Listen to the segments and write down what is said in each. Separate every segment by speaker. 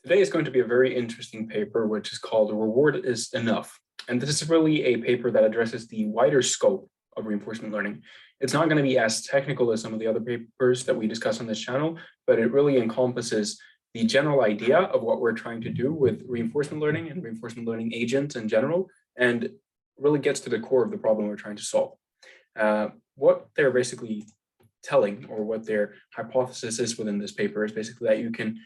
Speaker 1: Today is going to be a very interesting paper, which is called "A Reward is Enough." And this is really a paper that addresses the wider scope of reinforcement learning. It's not going to be as technical as some of the other papers that we discuss on this channel, but it really encompasses the general idea of what we're trying to do with reinforcement learning and reinforcement learning agents in general, and really gets to the core of the problem we're trying to solve. What they're basically telling, or what their hypothesis is within this paper, is basically that you can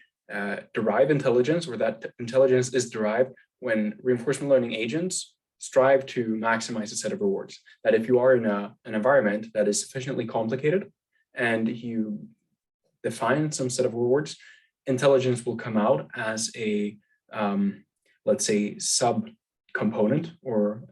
Speaker 1: derive intelligence, or that intelligence is derived when reinforcement learning agents strive to maximize a set of rewards. That if you are in an environment that is sufficiently complicated and you define some set of rewards, intelligence will come out as a, let's say, sub-component, or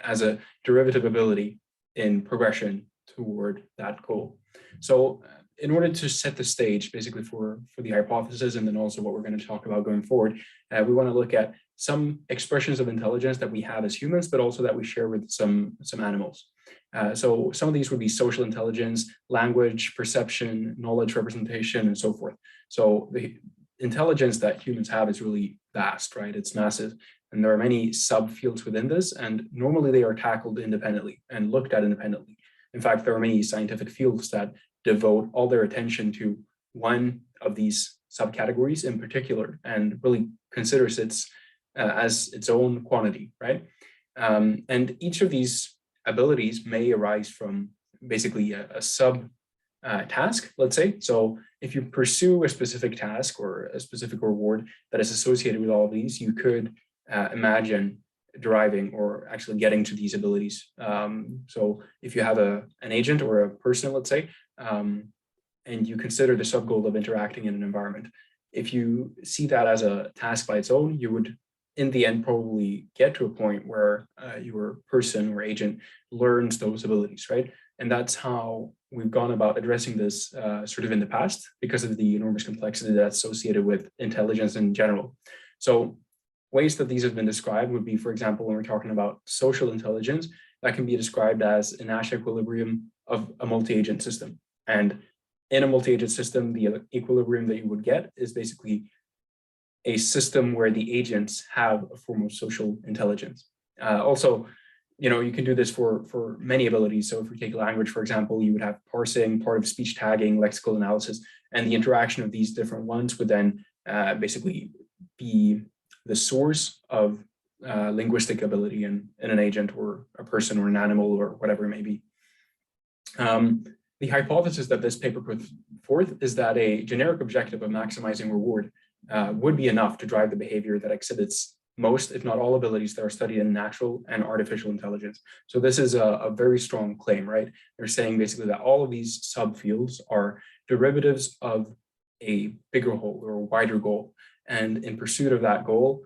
Speaker 1: as a derivative ability in progression toward that goal. So in order to set the stage basically for the hypothesis, and then also what we're going to talk about going forward, we want to look at some expressions of intelligence that we have as humans, but also that we share with some animals. So some of these would be social intelligence, language, perception, knowledge representation, and so forth. So the intelligence that humans have is really vast, right? It's massive. And there are many subfields within this, and normally they are tackled independently and looked at independently. In fact, there are many scientific fields that devote all their attention to one of these subcategories in particular, and really considers it as its own quantity, right? And each of these abilities may arise from basically a sub task, let's say. So if you pursue a specific task or a specific reward that is associated with all of these, you could imagine deriving or actually getting to these abilities. So if you have an agent or a person, let's say, and you consider the sub goal of interacting in an environment, if you see that as a task by its own, you would in the end probably get to a point where your person or agent learns those abilities, right? And that's how we've gone about addressing this sort of in the past, because of the enormous complexity that's associated with intelligence in general. So ways that these have been described would be, for example, when we're talking about social intelligence, that can be described as a Nash equilibrium of a multi-agent system. And in a multi-agent system, the equilibrium that you would get is basically a system where the agents have a form of social intelligence. Also, you can do this for many abilities. So if we take language, for example, you would have parsing, part of speech tagging, lexical analysis, and the interaction of these different ones would then basically be the source of linguistic ability in an agent or a person or an animal or whatever it may be. The hypothesis that this paper put forth is that a generic objective of maximizing reward would be enough to drive the behavior that exhibits most, if not all, abilities that are studied in natural and artificial intelligence. So this is a very strong claim, right? They're saying basically that all of these subfields are derivatives of a bigger whole or a wider goal. And in pursuit of that goal,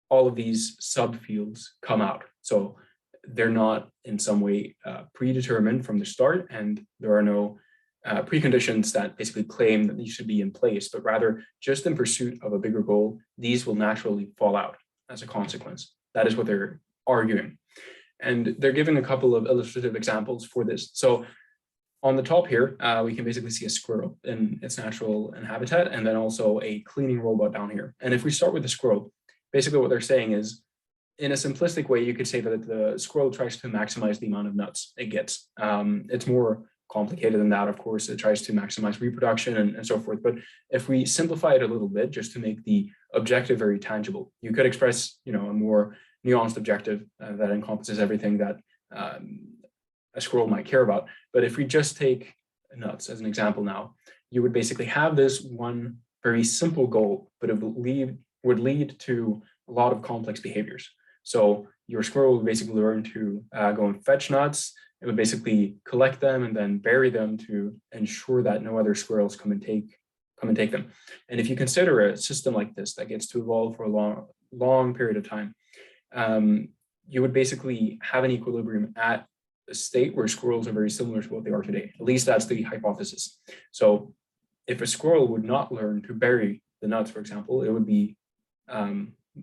Speaker 1: all of these subfields come out. So they're not in some way predetermined from the start, and there are no preconditions that basically claim that these should be in place, but rather just in pursuit of a bigger goal, these will naturally fall out as a consequence. That is what they're arguing. And they're giving a couple of illustrative examples for this. So on the top here, we can basically see a squirrel in its natural habitat, and then also a cleaning robot down here. And if we start with the squirrel, basically what they're saying is, in a simplistic way, you could say that the squirrel tries to maximize the amount of nuts it gets. It's more complicated than that, of course. It tries to maximize reproduction and so forth. But if we simplify it a little bit, just to make the objective very tangible, you could express, a more nuanced objective that encompasses everything that a squirrel might care about. But if we just take nuts as an example now, you would basically have this one very simple goal, but it would lead to a lot of complex behaviors. So your squirrel would basically learn to go and fetch nuts. It would basically collect them and then bury them to ensure that no other squirrels come and take them. And if you consider a system like this that gets to evolve for a long period of time, you would basically have an equilibrium at a state where squirrels are very similar to what they are today. At least that's the hypothesis. So if a squirrel would not learn to bury the nuts, for example, it would be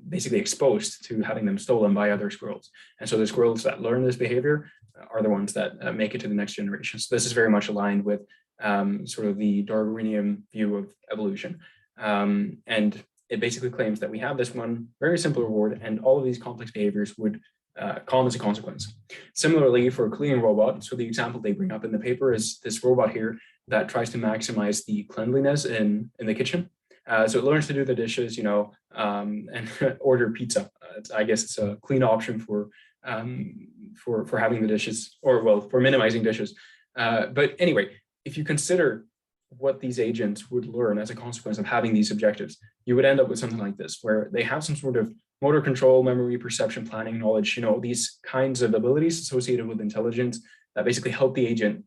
Speaker 1: basically exposed to having them stolen by other squirrels. And so the squirrels that learn this behavior are the ones that make it to the next generation. So this is very much aligned with sort of the Darwinian view of evolution. And it basically claims that we have this one very simple reward, and all of these complex behaviors would come as a consequence. Similarly, for a cleaning robot, so the example they bring up in the paper is this robot here that tries to maximize the cleanliness in the kitchen. So it learns to do the dishes, and order pizza. I guess it's a clean option for having the dishes, or well, for minimizing dishes. But anyway, if you consider what these agents would learn as a consequence of having these objectives, you would end up with something like this, where they have some sort of motor control, memory, perception, planning, knowledge, these kinds of abilities associated with intelligence that basically help the agent,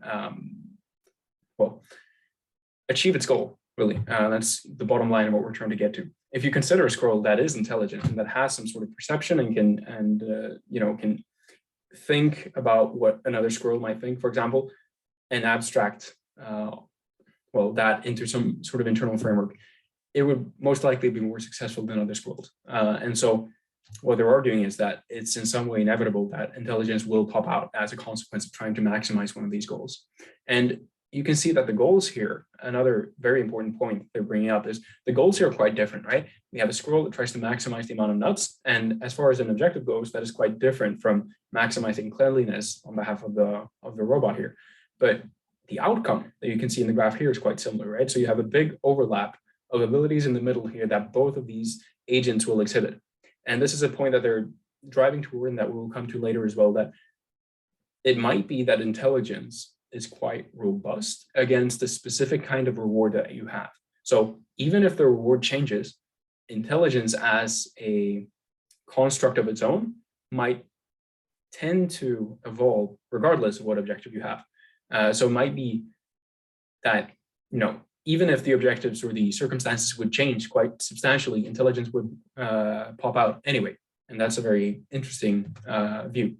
Speaker 1: achieve its goal, really. That's the bottom line of what we're trying to get to. If you consider a squirrel that is intelligent and that has some sort of perception and can think about what another squirrel might think, for example, and abstract that into some sort of internal framework, it would most likely be more successful than other squirrels. And so what they are doing is that it's in some way inevitable that intelligence will pop out as a consequence of trying to maximize one of these goals. And you can see that the goals here, another very important point they're bringing up, is the goals here are quite different, right? We have a squirrel that tries to maximize the amount of nuts. And as far as an objective goes, that is quite different from maximizing cleanliness on behalf of the robot here. But the outcome that you can see in the graph here is quite similar, right? So you have a big overlap of abilities in the middle here that both of these agents will exhibit. And this is a point that they're driving toward and that we'll come to later as well, that it might be that intelligence is quite robust against the specific kind of reward that you have. So even if the reward changes, intelligence as a construct of its own might tend to evolve regardless of what objective you have. So it might be that, even if the objectives or the circumstances would change quite substantially, intelligence would pop out anyway. And that's a very interesting view.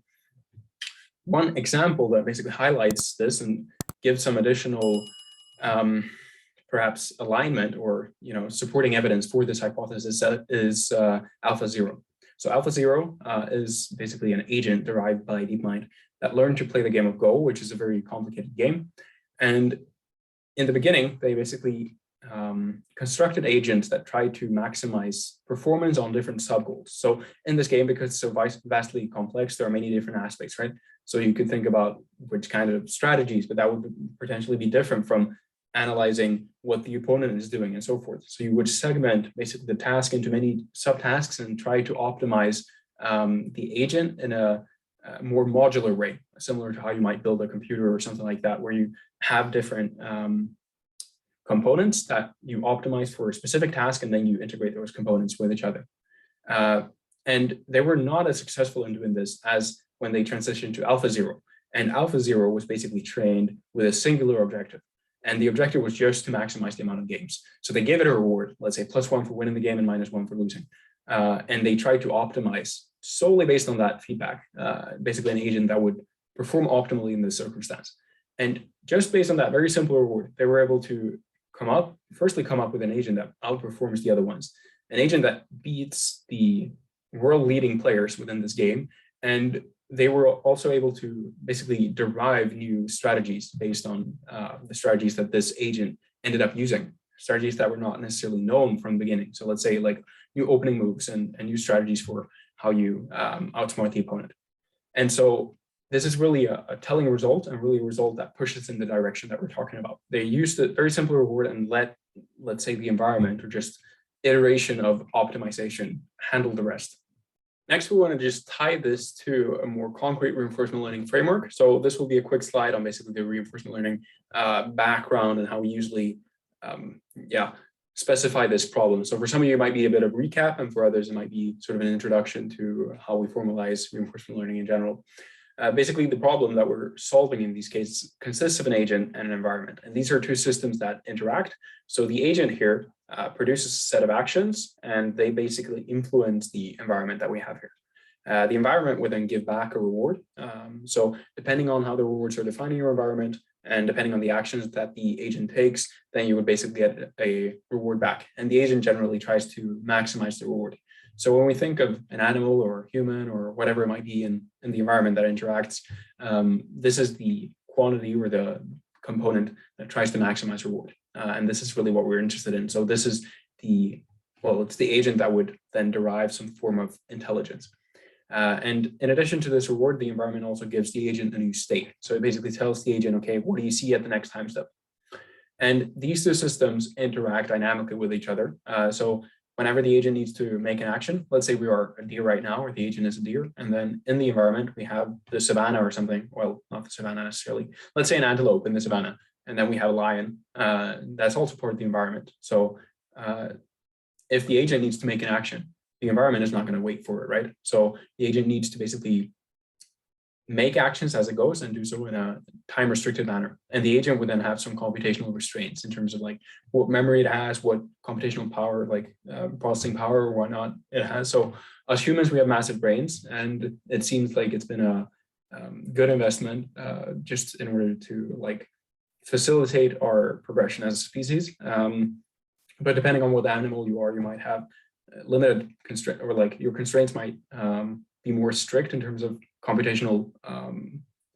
Speaker 1: One example that basically highlights this and gives some additional perhaps alignment or supporting evidence for this hypothesis is AlphaZero. So AlphaZero is basically an agent derived by DeepMind that learned to play the game of Go, which is a very complicated game. And in the beginning, they basically constructed agents that try to maximize performance on different sub-goals. So in this game, because it's so vastly complex, there are many different aspects, right? So you could think about which kind of strategies, but that would potentially be different from analyzing what the opponent is doing and so forth. So you would segment basically the task into many subtasks and try to optimize the agent in a more modular way, similar to how you might build a computer or something like that, where you have different components that you optimize for a specific task, and then you integrate those components with each other. And they were not as successful in doing this as when they transitioned to AlphaZero. And AlphaZero was basically trained with a singular objective. And the objective was just to maximize the amount of games. So they gave it a reward, let's say +1 for winning the game and -1 for losing. And they tried to optimize solely based on that feedback, basically an agent that would perform optimally in this circumstance. And just based on that very simple reward, they were able to come up with an agent that outperforms the other ones, an agent that beats the world-leading players within this game. And they were also able to basically derive new strategies based on the strategies that this agent ended up using, strategies that were not necessarily known from the beginning. So let's say like new opening moves and new strategies for how you outsmart the opponent. And so this is really a telling result, and really a result that pushes in the direction that we're talking about. They used a very simple reward and let's say the environment or just iteration of optimization handle the rest. Next, we want to just tie this to a more concrete reinforcement learning framework. So this will be a quick slide on basically the reinforcement learning background and how we usually specify this problem. So for some of you, it might be a bit of recap, and for others, it might be sort of an introduction to how we formalize reinforcement learning in general. Basically, the problem that we're solving in these cases consists of an agent and an environment. And these are two systems that interact. So the agent here produces a set of actions, and they basically influence the environment that we have here. The environment would then give back a reward. So depending on how the rewards are defining your environment, and depending on the actions that the agent takes, then you would basically get a reward back. And the agent generally tries to maximize the reward. So when we think of an animal or human or whatever it might be in the environment that interacts, this is the quantity or the component that tries to maximize reward. And this is really what we're interested in. So this is the well, it's the agent that would then derive some form of intelligence. And in addition to this reward, the environment also gives the agent a new state. So it basically tells the agent, okay, what do you see at the next time step? And these two systems interact dynamically with each other. So whenever the agent needs to make an action, let's say we are a deer right now, or the agent is a deer, and then in the environment, we have the savannah or something, well, not the savannah necessarily, let's say an antelope in the savannah, and then we have a lion, that's also part of the environment. So if the agent needs to make an action, the environment is not going to wait for it, right? So the agent needs to basically make actions as it goes and do so in a time restricted manner. And the agent would then have some computational restraints in terms of like what memory it has, what computational power, like processing power or whatnot it has. So as humans, we have massive brains, and it seems like it's been a good investment just in order to like facilitate our progression as a species. But depending on what animal you are, you might have limited constraint, or like your constraints might be more strict in terms of computational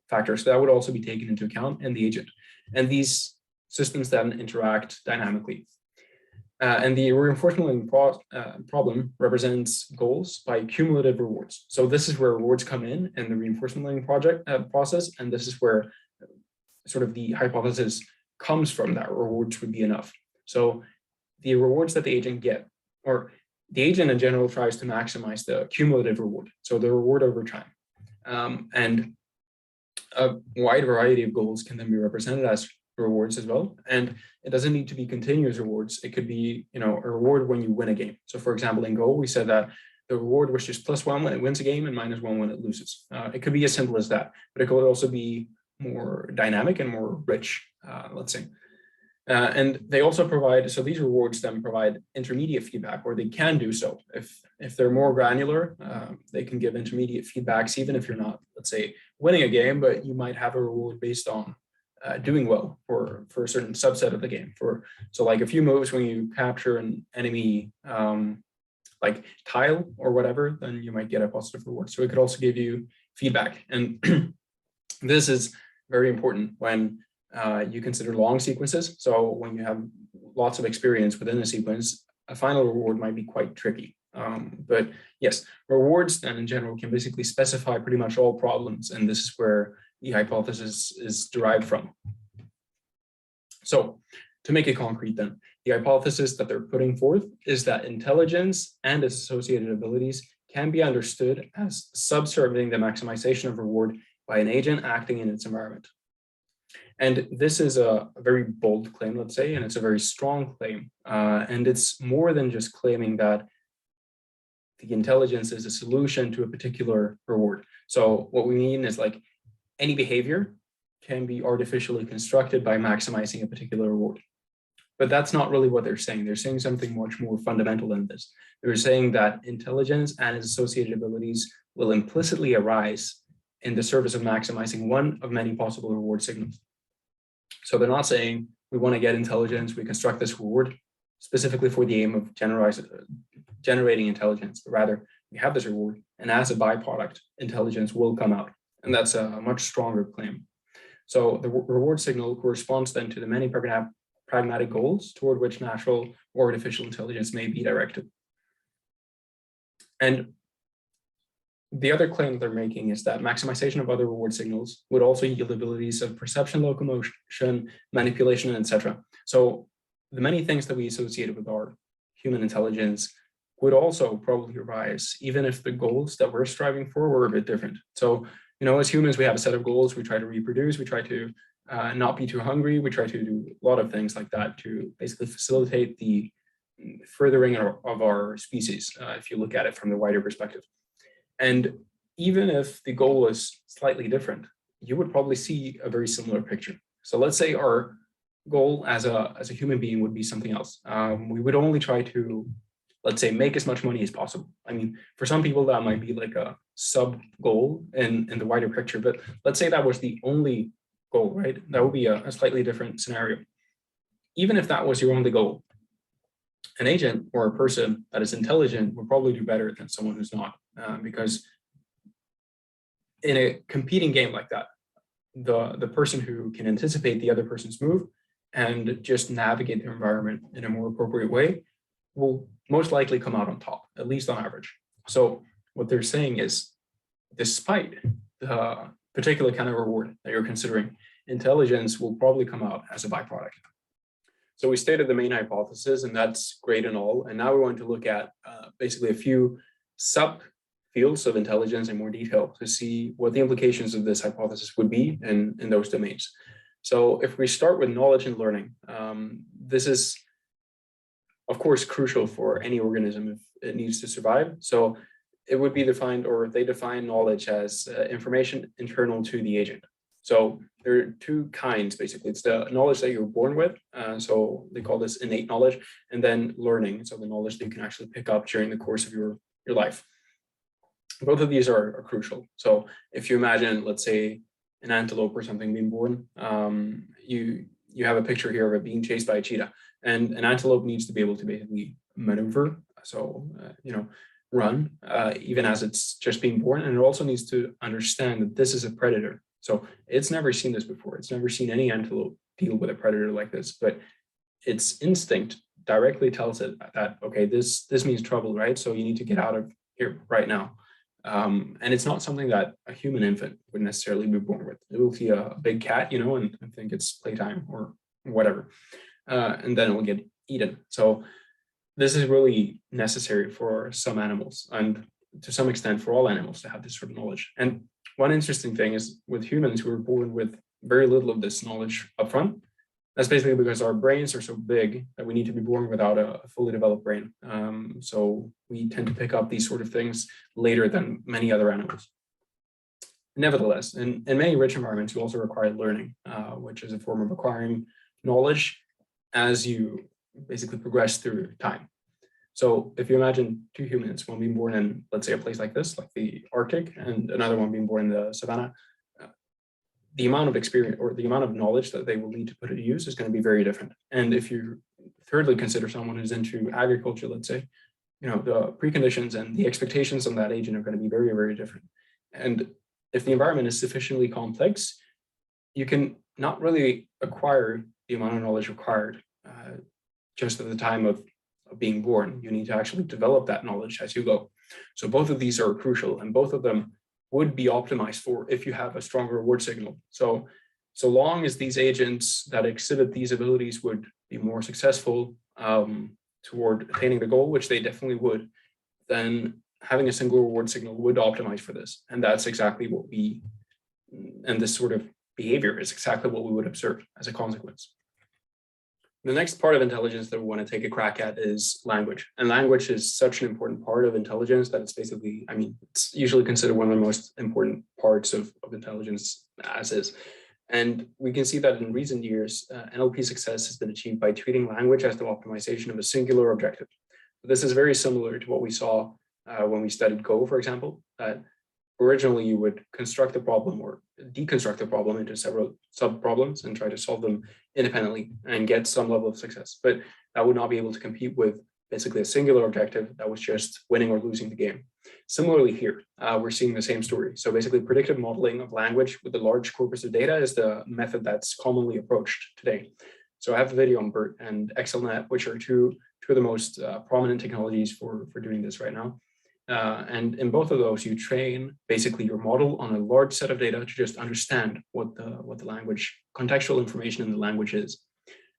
Speaker 1: factors. So that would also be taken into account in the agent. And these systems then interact dynamically. And the reinforcement learning problem represents goals by cumulative rewards. So this is where rewards come in the reinforcement learning process. And this is where sort of the hypothesis comes from, that rewards would be enough. So the rewards that the agent get, or the agent in general tries to maximize the cumulative reward, so the reward over time. And a wide variety of goals can then be represented as rewards as well. And it doesn't need to be continuous rewards. It could be, a reward when you win a game. So for example, in Go, we said that the reward was just +1 when it wins a game and -1 when it loses. It could be as simple as that, but it could also be more dynamic and more rich, let's say. And they also provide, so these rewards then provide intermediate feedback, or they can do so. If they're more granular, they can give intermediate feedbacks, even if you're not, let's say, winning a game, but you might have a reward based on doing well for a certain subset of the game. So like a few moves when you capture an enemy like tile or whatever, then you might get a positive reward. So it could also give you feedback. And this is very important when you consider long sequences. So when you have lots of experience within a sequence, a final reward might be quite tricky. But yes, rewards then in general can basically specify pretty much all problems. And this is where the hypothesis is derived from. So to make it concrete then, the hypothesis that they're putting forth is that intelligence and its associated abilities can be understood as subserving the maximization of reward by an agent acting in its environment. And this is a very bold claim, let's say, and it's a very strong claim. And it's more than just claiming that the intelligence is a solution to a particular reward. So what we mean is like any behavior can be artificially constructed by maximizing a particular reward. But that's not really what they're saying. They're saying something much more fundamental than this. They're saying that intelligence and its associated abilities will implicitly arise in the service of maximizing one of many possible reward signals. So they're not saying we want to get intelligence, we construct this reward specifically for the aim of generating intelligence, but rather we have this reward, and as a byproduct, intelligence will come out. And that's a much stronger claim. So the reward signal corresponds then to the many pragmatic goals toward which natural or artificial intelligence may be directed. And the other claim they're making is that maximization of other reward signals would also yield abilities of perception, locomotion, manipulation, etc. So the many things that we associated with our human intelligence would also probably arise, even if the goals that we're striving for were a bit different. So, as humans, we have a set of goals. We try to reproduce. We try to not be too hungry. We try to do a lot of things like that to basically facilitate the furthering of our species, if you look at it from the wider perspective. And even if the goal is slightly different, you would probably see a very similar picture. So let's say our goal as a human being would be something else. We would only try to, let's say, make as much money as possible. I mean, for some people that might be like a sub goal in the wider picture, but let's say that was the only goal, right? That would be a slightly different scenario. Even if that was your only goal, an agent or a person that is intelligent will probably do better than someone who's not, because in a competing game like that, the person who can anticipate the other person's move and just navigate their environment in a more appropriate way will most likely come out on top, at least on average. So what they're saying is, despite the particular kind of reward that you're considering, intelligence will probably come out as a byproduct. So we stated the main hypothesis, and that's great and all. And now we want to look at basically a few subfields of intelligence in more detail to see what the implications of this hypothesis would be in those domains. So if we start with knowledge and learning, this is, of course, crucial for any organism if it needs to survive. So it would be defined, or they define knowledge as information internal to the agent. So there are two kinds, basically. It's the knowledge that you're born with. So they call this innate knowledge, and then learning. So the knowledge that you can actually pick up during the course of your life. Both of these are crucial. So if you imagine, let's say, an antelope or something being born, you have a picture here of it being chased by a cheetah, and an antelope needs to be able to basically maneuver. So, run, even as it's just being born. And it also needs to understand that this is a predator. So it's never seen this before. It's never seen any antelope deal with a predator like this, but its instinct directly tells it that, okay, this means trouble, right? So you need to get out of here right now. And it's not something that a human infant would necessarily be born with. It will see a big cat, and think it's playtime or whatever. And then it will get eaten. So this is really necessary for some animals, and to some extent for all animals, to have this sort of knowledge. And one interesting thing is with humans who are born with very little of this knowledge upfront. That's basically because our brains are so big that we need to be born without a fully developed brain. So we tend to pick up these sort of things later than many other animals. Nevertheless, in many rich environments, you also require learning, which is a form of acquiring knowledge as you basically progress through time. So if you imagine two humans, one being born in, let's say, a place like this, like the Arctic, and another one being born in the savannah, the amount of experience or the amount of knowledge that they will need to put to use is going to be very different. And if you thirdly consider someone who's into agriculture, let's say, the preconditions and the expectations on that agent are going to be very, very different. And if the environment is sufficiently complex, you can not really acquire the amount of knowledge required just at the time of being born. You need to actually develop that knowledge as you go. So both of these are crucial, and both of them would be optimized for if you have a strong reward signal. So long as these agents that exhibit these abilities would be more successful toward attaining the goal, which they definitely would, then having a single reward signal would optimize for this. And that's exactly what and this sort of behavior is exactly what we would observe as a consequence. The next part of intelligence that we want to take a crack at is language. And language is such an important part of intelligence that it's basically, it's usually considered one of the most important parts of intelligence as is. And we can see that in recent years, NLP success has been achieved by treating language as the optimization of a singular objective. This is very similar to what we saw when we studied Go, for example, that originally you would construct the problem or deconstruct the problem into several sub-problems and try to solve them independently and get some level of success. But that would not be able to compete with basically a singular objective that was just winning or losing the game. Similarly here, we're seeing the same story. So basically predictive modeling of language with a large corpus of data is the method that's commonly approached today. So I have a video on BERT and XLNet, which are two of the most prominent technologies for doing this right now. And in both of those, you train basically your model on a large set of data to just understand what the language, contextual information in the language is.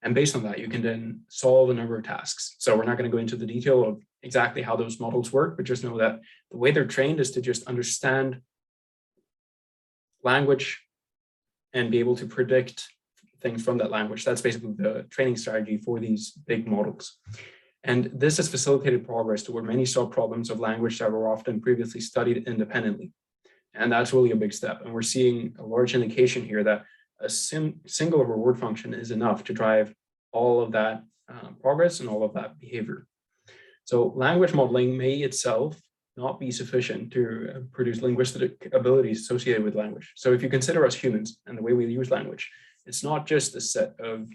Speaker 1: And based on that, you can then solve a number of tasks. So we're not going to go into the detail of exactly how those models work, but just know that the way they're trained is to just understand language and be able to predict things from that language. That's basically the training strategy for these big models. And this has facilitated progress toward many sub-problems of language that were often previously studied independently. And that's really a big step. And we're seeing a large indication here that a single reward function is enough to drive all of that progress and all of that behavior. So language modeling may itself not be sufficient to produce linguistic abilities associated with language. So if you consider us humans and the way we use language, it's not just a set of,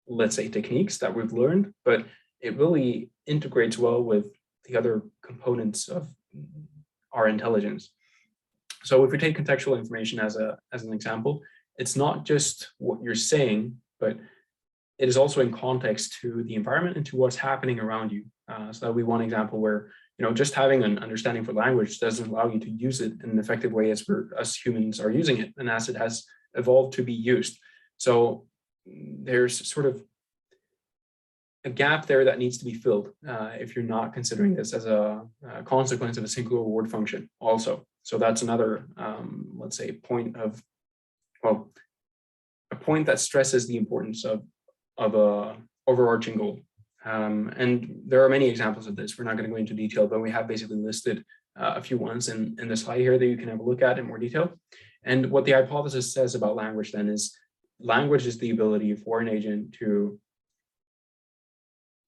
Speaker 1: let's say, techniques that we've learned, but it really integrates well with the other components of our intelligence. So if we take contextual information as an example, it's not just what you're saying, but it is also in context to the environment and to what's happening around you. So that would be one example where, just having an understanding for language doesn't allow you to use it in an effective way as us humans are using it and as it has evolved to be used. So there's sort of a gap there that needs to be filled if you're not considering this as a consequence of a single reward function also. So that's another, let's say, a point that stresses the importance of a overarching goal. And there are many examples of this. We're not going to go into detail, but we have basically listed a few ones in the slide here that you can have a look at in more detail. And what the hypothesis says about language then is language is the ability for an agent to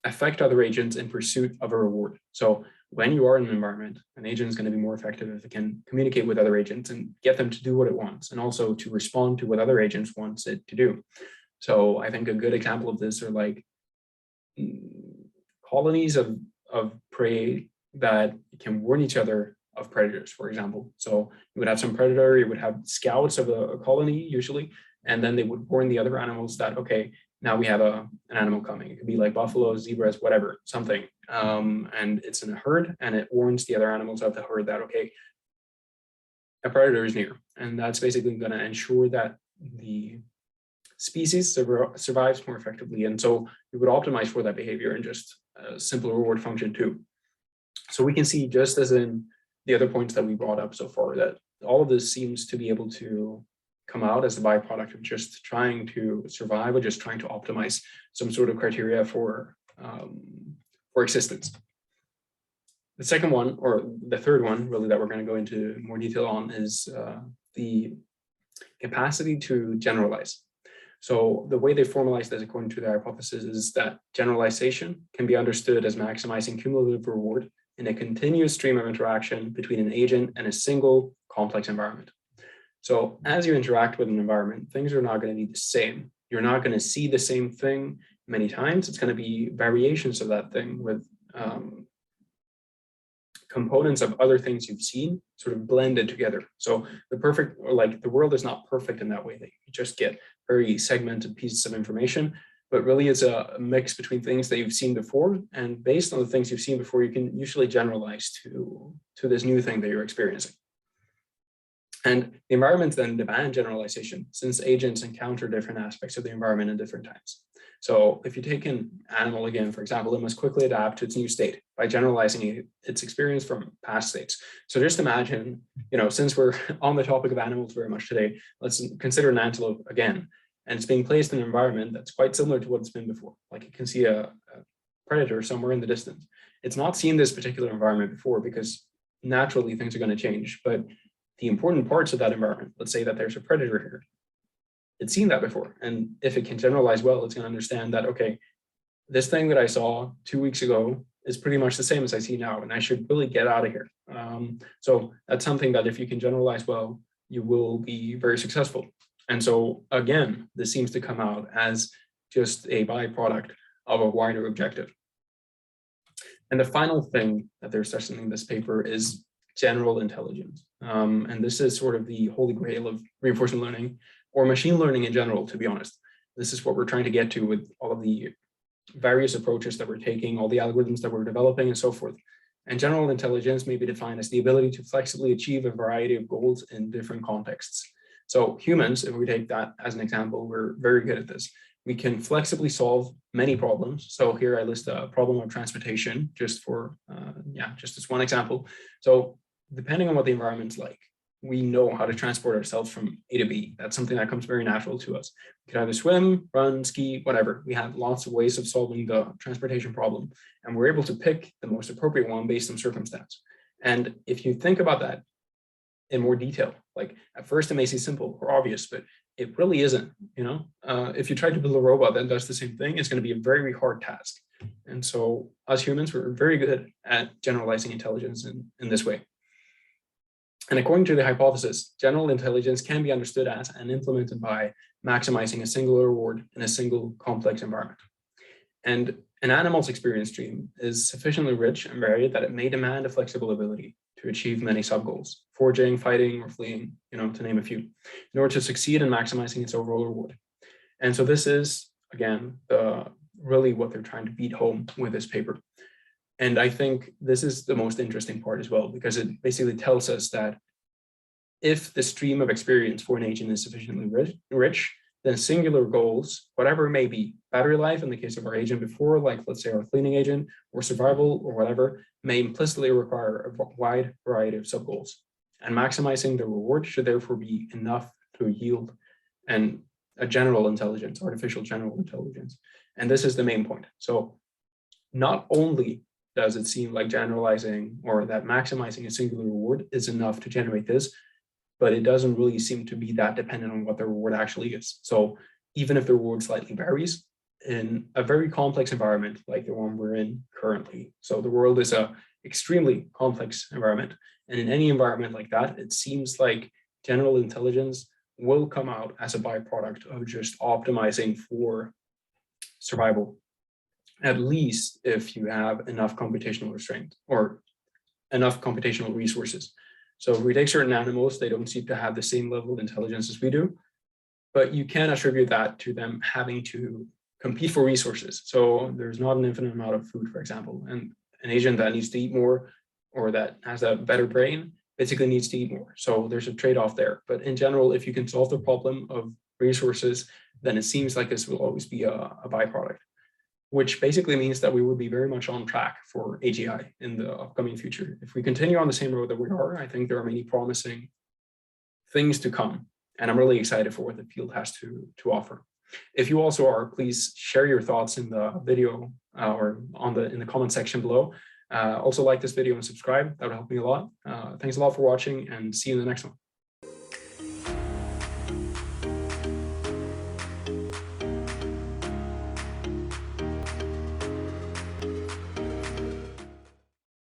Speaker 1: affect other agents in pursuit of a reward. So when you are in an environment, an agent is going to be more effective if it can communicate with other agents and get them to do what it wants, and also to respond to what other agents wants it to do. So I think a good example of this are like colonies of prey that can warn each other of predators, for example. So you would have some predator, you would have scouts of a colony usually, and then they would warn the other animals that, okay, now we have an animal coming. It could be like buffaloes, zebras, whatever, something. And it's in a herd, and it warns the other animals of the herd that, okay, a predator is near. And that's basically going to ensure that the species survives more effectively. And so we would optimize for that behavior in just a simple reward function too. So we can see, just as in the other points that we brought up so far, that all of this seems to be able to come out as a byproduct of just trying to survive or just trying to optimize some sort of criteria for existence. The second one, or the third one really, that we're going to go into more detail on is the capacity to generalize. So the way they formalize this according to their hypothesis is that generalization can be understood as maximizing cumulative reward in a continuous stream of interaction between an agent and a single complex environment. So as you interact with an environment, things are not going to be the same. You're not going to see the same thing many times. It's going to be variations of that thing with components of other things you've seen sort of blended together. So the world is not perfect in that way, that you just get very segmented pieces of information, but really it's a mix between things that you've seen before, and based on the things you've seen before, you can usually generalize to this new thing that you're experiencing. And the environments then demand generalization, since agents encounter different aspects of the environment at different times. So if you take an animal again, for example, it must quickly adapt to its new state by generalizing its experience from past states. So just imagine, since we're on the topic of animals very much today, let's consider an antelope again. And it's being placed in an environment that's quite similar to what it's been before. Like it can see a predator somewhere in the distance. It's not seen this particular environment before because naturally things are going to change. But the important parts of that environment, let's say that there's a predator here, it's seen that before. And if it can generalize well, it's going to understand that, okay, this thing that I saw 2 weeks ago is pretty much the same as I see now, and I should really get out of here. So that's something that if you can generalize well, you will be very successful. And so again, this seems to come out as just a byproduct of a wider objective. And the final thing that they're stressing in this paper is general intelligence. And this is sort of the holy grail of reinforcement learning, or machine learning in general, to be honest. This is what we're trying to get to with all of the various approaches that we're taking, all the algorithms that we're developing and so forth. And general intelligence may be defined as the ability to flexibly achieve a variety of goals in different contexts. So humans, if we take that as an example, we're very good at this. We can flexibly solve many problems. So here I list a problem of transportation just for, just as one example. So depending on what the environment's like, we know how to transport ourselves from A to B. That's something that comes very natural to us. We can either swim, run, ski, whatever. We have lots of ways of solving the transportation problem, and we're able to pick the most appropriate one based on circumstance. And if you think about that in more detail, like at first it may seem simple or obvious, but it really isn't. If you try to build a robot that does the same thing, it's going to be a very hard task. And so as humans, we're very good at generalizing intelligence in this way. And according to the hypothesis, general intelligence can be understood as and implemented by maximizing a single reward in a single complex environment. And an animal's experience stream is sufficiently rich and varied that it may demand a flexible ability to achieve many sub-goals, foraging, fighting, or fleeing, to name a few, in order to succeed in maximizing its overall reward. And so this is, again, really what they're trying to beat home with this paper. And I think this is the most interesting part as well, because it basically tells us that if the stream of experience for an agent is sufficiently rich, then singular goals, whatever it may be, battery life in the case of our agent before, like let's say our cleaning agent, or survival or whatever, may implicitly require a wide variety of sub-goals. And maximizing the reward should therefore be enough to yield a general intelligence, artificial general intelligence. And this is the main point. So not only does it seem like generalizing or that maximizing a singular reward is enough to generate this, but it doesn't really seem to be that dependent on what the reward actually is. So even if the reward slightly varies in a very complex environment like the one we're in currently, so the world is a extremely complex environment, and in any environment like that, it seems like general intelligence will come out as a byproduct of just optimizing for survival, at least if you have enough computational restraint or enough computational resources. So if we take certain animals, they don't seem to have the same level of intelligence as we do, but you can attribute that to them having to compete for resources. So there's not an infinite amount of food, for example, and an agent that needs to eat more or that has a better brain basically needs to eat more. So there's a trade-off there. But in general, if you can solve the problem of resources, then it seems like this will always be a byproduct, which basically means that we will be very much on track for AGI in the upcoming future. If we continue on the same road that we are, I think there are many promising things to come. And I'm really excited for what the field has to offer. If you also are, please share your thoughts in the video or in the comment section below. Also like this video and subscribe. That would help me a lot. Thanks a lot for watching, and see you in the next one.